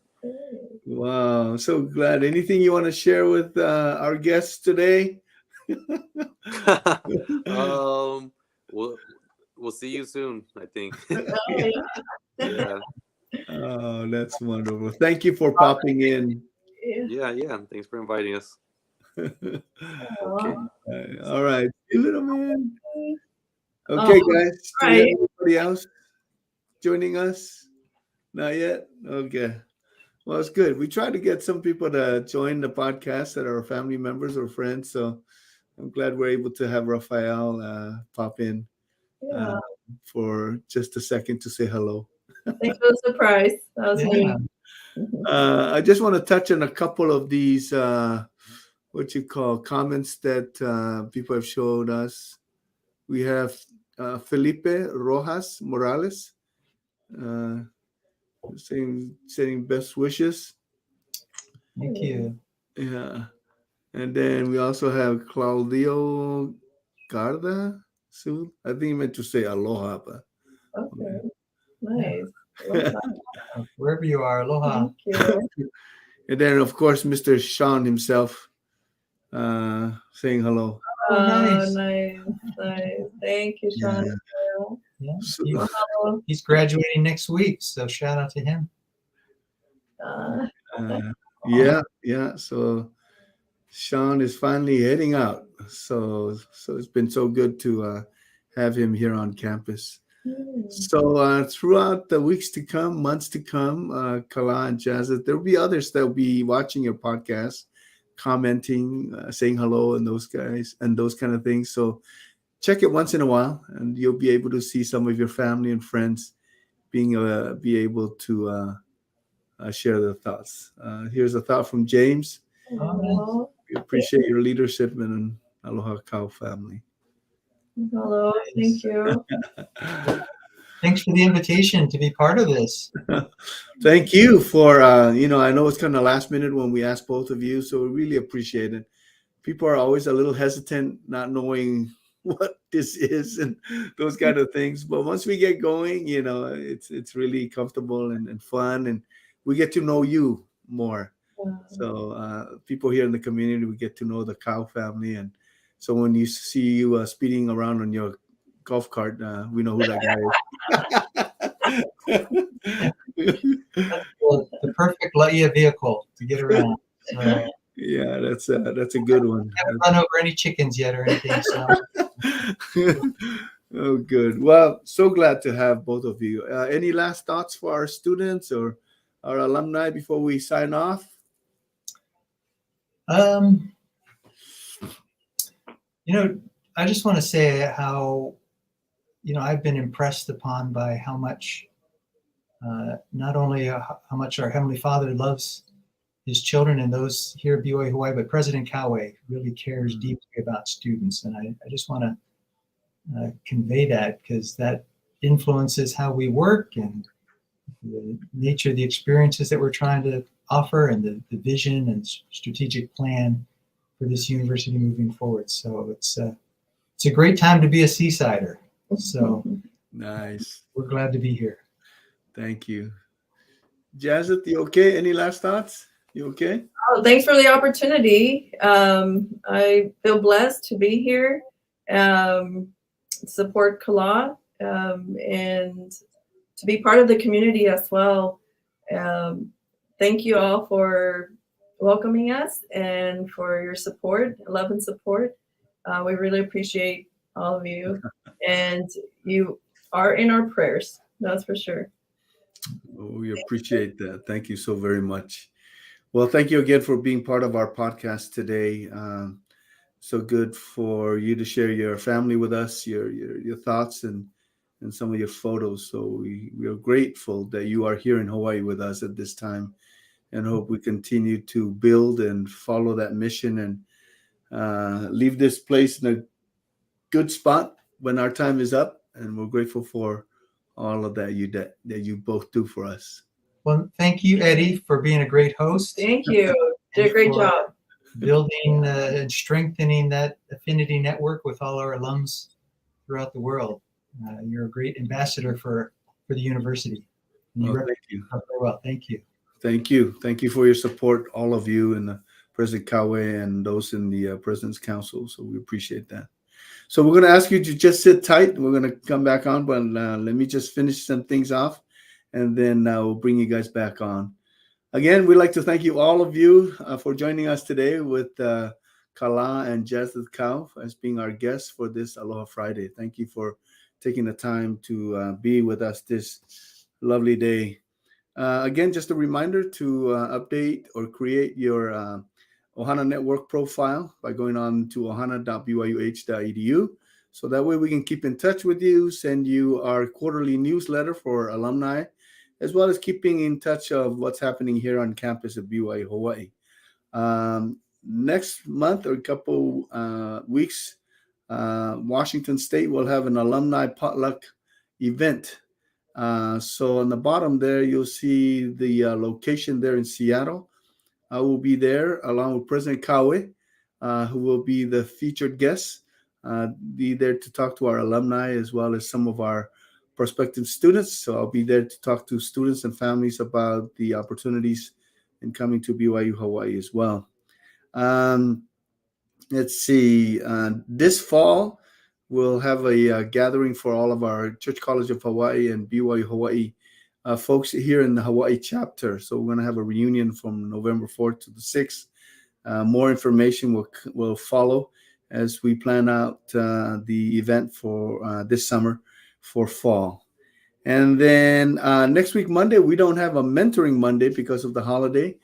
Wow, so glad. Anything you want to share with our guests today? We'll see you soon, I think. Yeah. Oh, that's wonderful. Thank you for popping in. Yeah. Thanks for inviting us. Okay. All right. Hey, little man. Okay, guys. Do we have anybody else joining us? Not yet? Okay. Well, it's good. We try to get some people to join the podcast that are family members or friends. So I'm glad we're able to have Rafael pop in for just a second to say hello. Thanks for the surprise. That was neat. I just want to touch on a couple of these, comments that people have showed us. We have Felipe Rojas Morales saying best wishes. Thank you. Yeah. And then we also have Claudio Garda Sue? I think he meant to say aloha, but Okay. Nice. Aloha. Wherever you are, aloha. Thank you. and then of course Mr. Sean himself saying hello. Nice. Nice. Thank you, Sean. Yeah, So, Hello. he's graduating next week, so shout out to him. yeah. So Sean is finally heading out. So it's been so good to have him here on campus. So throughout the weeks to come, months to come, Kala and Jazzeth, there will be others that will be watching your podcast, commenting, saying hello, and those guys and those kind of things. So check it once in a while, and you'll be able to see some of your family and friends be able to share their thoughts. Here's a thought from James. Hello. We appreciate your leadership in Aloha Cow family. Hello. Thank you. Thanks for the invitation to be part of this. Thank you for, I know it's kind of last minute when we ask both of you, so we really appreciate it. People are always a little hesitant, not knowing what this is and those kind of things. But once we get going, it's really comfortable and fun, and we get to know you more. So people here in the community, we get to know the Cow family, and so when you see you speeding around on your golf cart, we know who that guy is. The perfect Laia vehicle to get around. So, yeah, that's a good one. I haven't run over any chickens yet or anything. So. Oh, good. Well, so glad to have both of you. Any last thoughts for our students or our alumni before we sign off? I just want to say how, I've been impressed upon by how much, not only how much our Heavenly Father loves his children and those here at BYU Hawaii, but President Kawe really cares deeply about students. And I just want to convey that, because that influences how we work and the nature of the experiences that we're trying to offer and the vision and strategic plan for this university moving forward. So it's a great time to be a Seasider. So nice. We're glad to be here. Thank you. Jazzeth, you okay? Any last thoughts? You okay? Oh, thanks for the opportunity. I feel blessed to be here, support Kala, and to be part of the community as well. Thank you all for welcoming us and for your support, love and support. We really appreciate all of you, and you are in our prayers. That's for sure. We appreciate that. Thank you so very much. Well, thank you again for being part of our podcast today. So good for you to share your family with us, your thoughts and some of your photos. So we are grateful that you are here in Hawaii with us at this time, and hope we continue to build and follow that mission and leave this place in a good spot when our time is up. And we're grateful for all of that you both do for us. Well, thank you, Eddie, for being a great host. Thank you. Did a great job. Building and strengthening that affinity network with all our alums throughout the world. You're a great ambassador for the university. Thank you. Very well. Thank you. Thank you. Thank you for your support, all of you, and President Kawe and those in the President's Council. So we appreciate that. So we're going to ask you to just sit tight. We're going to come back on, but let me just finish some things off, and then we'll bring you guys back on. Again, we'd like to thank you, all of you, for joining us today with Kala and Jazzeth Cow as being our guests for this Aloha Friday. Thank you for taking the time to be with us this lovely day. Again, just a reminder to update or create your Ohana Network profile by going on to ohana.byuh.edu. So that way we can keep in touch with you, send you our quarterly newsletter for alumni, as well as keeping in touch of what's happening here on campus at BYU Hawaii. Next month or a couple weeks, Washington State will have an alumni potluck event. So on the bottom there, you'll see the location there in Seattle. I will be there along with President Kawe, who will be the featured guest. be there to talk to our alumni as well as some of our prospective students. So I'll be there to talk to students and families about the opportunities in coming to BYU Hawaii as well. Let's see. This fall, we'll have a gathering for all of our Church College of Hawaii and BYU Hawaii folks here in the Hawaii chapter. So we're going to have a reunion from November 4th to the 6th. More information will follow as we plan out the event for this summer for fall. And then next week, Monday, we don't have a Mentoring Monday because of the holiday.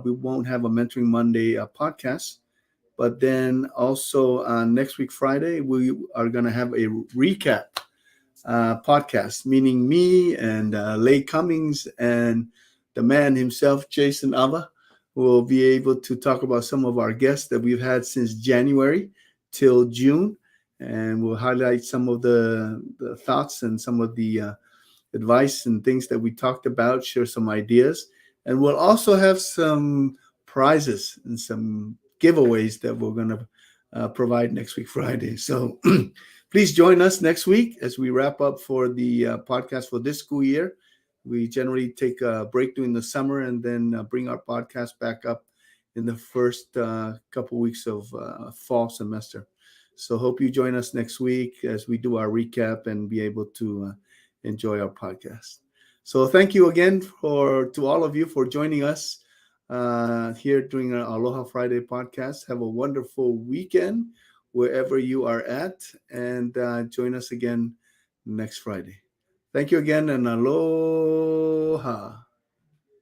We won't have a Mentoring Monday podcast. But then also next week, Friday, we are going to have a recap podcast, meaning me and Leigh Cummings and the man himself, Jason Ava, will be able to talk about some of our guests that we've had since January till June. And we'll highlight some of the thoughts and some of the advice and things that we talked about, share some ideas. And we'll also have some prizes and some giveaways that we're going to provide next week, Friday. So please join us next week as we wrap up for the podcast for this school year. We generally take a break during the summer and then bring our podcast back up in the first couple weeks of fall semester. So hope you join us next week as we do our recap and be able to enjoy our podcast. So thank you again to all of you for joining us here during our Aloha Friday podcast. Have a wonderful weekend wherever you are at, and join us again next Friday. Thank you again, and aloha.